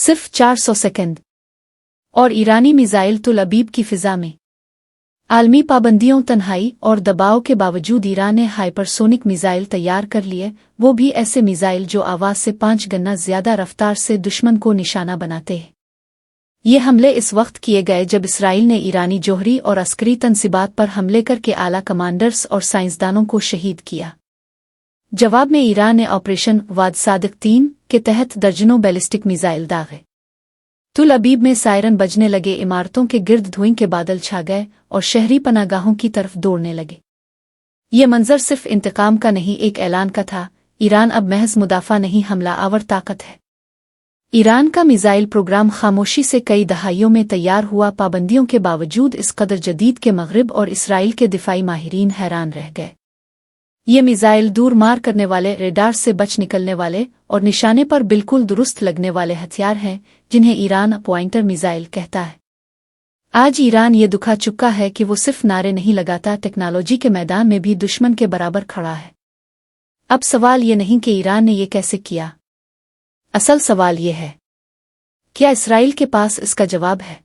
सिर्फ 400 सेकंड और ईरानी मिसाइल तुल अबीब की फिजा में। आलमी पाबंदियों, तन्हाई और दबाव के बावजूद ईरान ने हाइपरसोनिक मिसाइल तैयार कर लिए, वो भी ऐसे मिसाइल जो आवाज से 5 गुना ज्यादा रफ्तार से दुश्मन को निशाना बनाते हैं। ये हमले इस वक्त किए गए जब इसराइल ने ईरानी जोहरी और अस्करी तनसीबात पर हमले करके आला कमांडर्स और साइंसदानों को शहीद किया। जवाब में ईरान ने ऑपरेशन वाद सादिक 3 के तहत दर्जनों बैलिस्टिक मिसाइल दागे। तुल अबीब में सायरन बजने लगे, इमारतों के गिर्द धुएं के बादल छा गए और शहरी पनागाहों की तरफ दौड़ने लगे। ये मंजर सिर्फ इंतकाम का नहीं, एक ऐलान का था। ईरान अब महज मुदाफा नहीं, हमला आवर ताकत है। ईरान का मिसाइल प्रोग्राम खामोशी से कई दहाइयों में तैयार हुआ। पाबंदियों के बावजूद इस कदर जदीद के मगरिब और इसराइल के दिफाई माहिरीन हैरान रह गए। ये मिसाइल दूर मार करने वाले, रेडार से बच निकलने वाले और निशाने पर बिल्कुल दुरुस्त लगने वाले हथियार हैं, जिन्हें ईरान पॉइंटर मिसाइल कहता है। आज ईरान ये दिखा चुका है कि वो सिर्फ नारे नहीं लगाता, टेक्नोलॉजी के मैदान में भी दुश्मन के बराबर खड़ा है। अब सवाल ये नहीं कि ईरान ने ये कैसे किया, असल सवाल ये है, क्या इसराइल के पास इसका जवाब है?